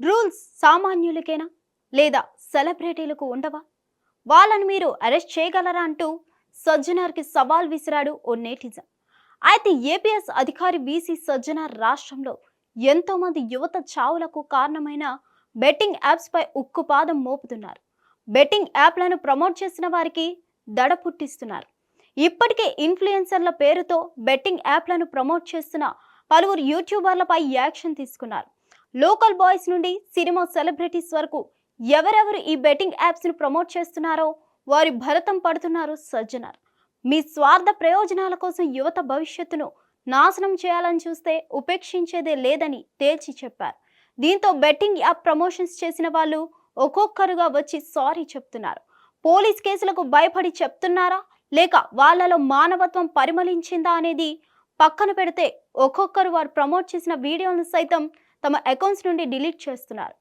Rules సామాన్యులకేనా లేదా సెలబ్రిటీలకు ఉండవా? వాళ్ళని మీరు అరెస్ట్ చేయగలరా అంటూ సజ్జనార్కి సవాల్ విసిరాడు ఓ నెటిజన్. అయితే ఏపీఎస్ అధికారి వీసీ సజ్జనార్ రాష్ట్రంలో ఎంతో మంది యువత చావులకు కారణమైన బెట్టింగ్ యాప్స్ పై ఉక్కుపాదం మోపుతున్నారు. బెట్టింగ్ యాప్లను ప్రమోట్ చేసిన వారికి దడ పుట్టిస్తున్నారు. ఇప్పటికే ఇన్ఫ్లుయెన్సర్ల పేరుతో బెట్టింగ్ యాప్లను ప్రమోట్ చేస్తున్న పలువురు యూట్యూబర్లపై యాక్షన్ తీసుకున్నారు. లోకల్ బాయ్స్ నుండి సినిమా సెలబ్రిటీస్ వరకు ఎవరెవరు ఈ బెట్టింగ్ యాప్స్ ను ప్రమోట్ చేస్తున్నారో వారి భరతం పడుతున్నారు సజ్జనార్. మీ స్వార్థ ప్రయోజనాల కోసం యువత భవిష్యత్తును నాశనం చేయాలని చూస్తే ఉపేక్షించేదే లేదని తేల్చి చెప్పారు. దీంతో బెట్టింగ్ యాప్ ప్రమోషన్స్ చేసిన వాళ్ళు ఒక్కొక్కరుగా వచ్చి సారీ చెప్తున్నారు. పోలీస్ కేసులకు భయపడి చెప్తున్నారా లేక వాళ్ళలో మానవత్వం పరిమళించిందా అనేది పక్కన పెడితే ఒక్కొక్కరు వారు ప్రమోట్ చేసిన వీడియోలను సైతం తమ అకౌంట్స్ నుండి డిలీట్ చేస్తున్నారు.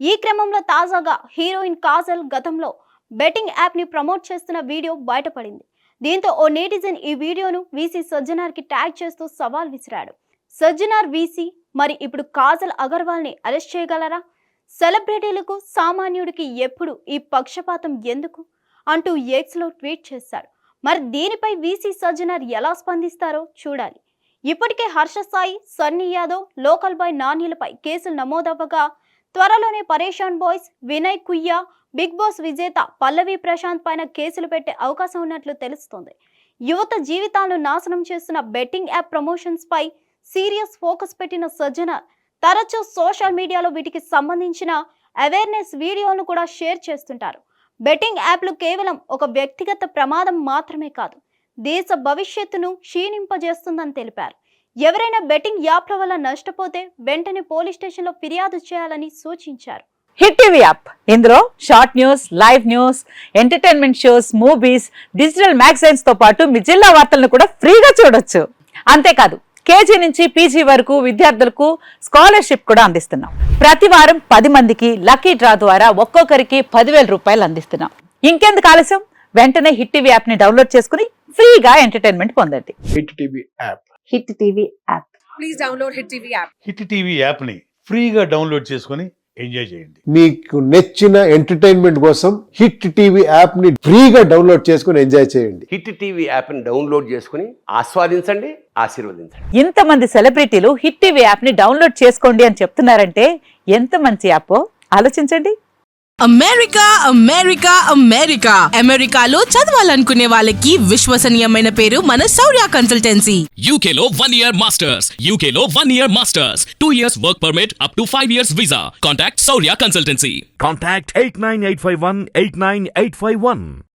ఈ క్రమంలో తాజాగా హీరోయిన్ కాజల్ గతంలో బెట్టింగ్ యాప్ ని ప్రమోట్ చేస్తున్న వీడియో బయటపడింది. దీంతో ఓ నెటిజన్ ఈ వీడియోను వీసీ సజ్జనార్ కి ట్యాగ్ చేస్తూ సవాల్ విసిరాడు. సజ్జనార్ వీసీ మరి ఇప్పుడు కాజల్ అగర్వాల్ ని అరెస్ట్ చేయగలరా? సెలబ్రిటీలకు సామాన్యుడికి ఎప్పుడు ఈ పక్షపాతం ఎందుకు అంటూ ఎక్స్ లో ట్వీట్ చేశాడు. మరి దీనిపై వీసీ సజ్జనార్ ఎలా స్పందిస్తారో చూడాలి. ఇప్పటికే హర్ష సాయి, సన్నీ యాదవ్, లోకల్ బాయ్ నానిలపై కేసులు నమోదవ్వగా త్వరలోనే పరేషాన్ బాయ్స్, వినయ్ కుయ్యా, బిగ్ బాస్ విజేత పల్లవి ప్రశాంత్ పైన కేసులు పెట్టే అవకాశం ఉన్నట్లు తెలుస్తోంది. యువత జీవితాలను నాశనం చేస్తున్న బెట్టింగ్ యాప్ ప్రమోషన్స్ పై సీరియస్ ఫోకస్ పెట్టిన సజ్జనార్ తరచూ సోషల్ మీడియాలో వీటికి సంబంధించిన అవేర్నెస్ వీడియోలను కూడా షేర్ చేస్తుంటారు. బెట్టింగ్ యాప్లు కేవలం ఒక వ్యక్తిగత ప్రమాదం మాత్రమే కాదు, దేశ భవిష్యత్తును క్షీణింపజేస్తుందని తెలిపారు. ఎవరైనా బెట్టింగ్ యాప్ల వల్ల నష్టపోతే వెంటనే పోలీస్ స్టేషన్లో ఫిర్యాదు చేయాలని సూచించారు. హిట్ టీవీ యాప్ ఇందులో short news, live news, entertainment shows, movies, digital magazines తో పాటు మీ జిల్లా వార్తలను కూడా ఫ్రీగా చూడొచ్చు. అంతేకాదు కేజీ నుంచి పీజీ వరకు విద్యార్థులకు స్కాలర్షిప్ కూడా అందిస్తున్నాం. ప్రతి వారం 10 మందికి లక్కీ డ్రా ద్వారా ఒక్కొక్కరికి 10,000 రూపాయలు అందిస్తున్నాం. ఇంకెందుకు ఆలస్యం, వెంటనే హిట్ టీవీ యాప్ ని డౌన్లోడ్ చేసుకుని ఫ్రీగా ఎంటర్టైన్మెంట్ పొందండి. Hit TV app. Hit TV app. Please download hit TV app. Hit TV app ని ఫ్రీగా డౌన్లోడ్ చేసుకొని ఎంజాయ్ చేయండి. మీకు నచ్చిన ఎంటర్టైన్మెంట్ కోసం హిట్ టీవీ యాప్ ని ఫ్రీగా డౌన్లోడ్ చేసుకొని ఎంజాయ్ చేయండి. హిట్ టీవీ యాప్ ని డౌన్లోడ్ చేసుకుని ఆస్వాదించండి, ఆశీర్వదించండి. ఇంతమంది సెలబ్రిటీలు హిట్ టీవీ యాప్ ని డౌన్లోడ్ చేసుకోండి అని చెప్తున్నారంటే ఎంత మంచి యాప్ ఆలోచించండి. అమెరికా అమెరికా అమెరికా అమెరికాలో చదవాలనుకునే వాళ్ళకి విశ్వసనీయమైన పేరు మన శౌర్య కన్సల్టెన్సీ. UK లో 1 year masters. UK లో 1 year masters. 2 years work permit up to 5 years visa. Contact Saurya Consultancy. Contact 89851 89851.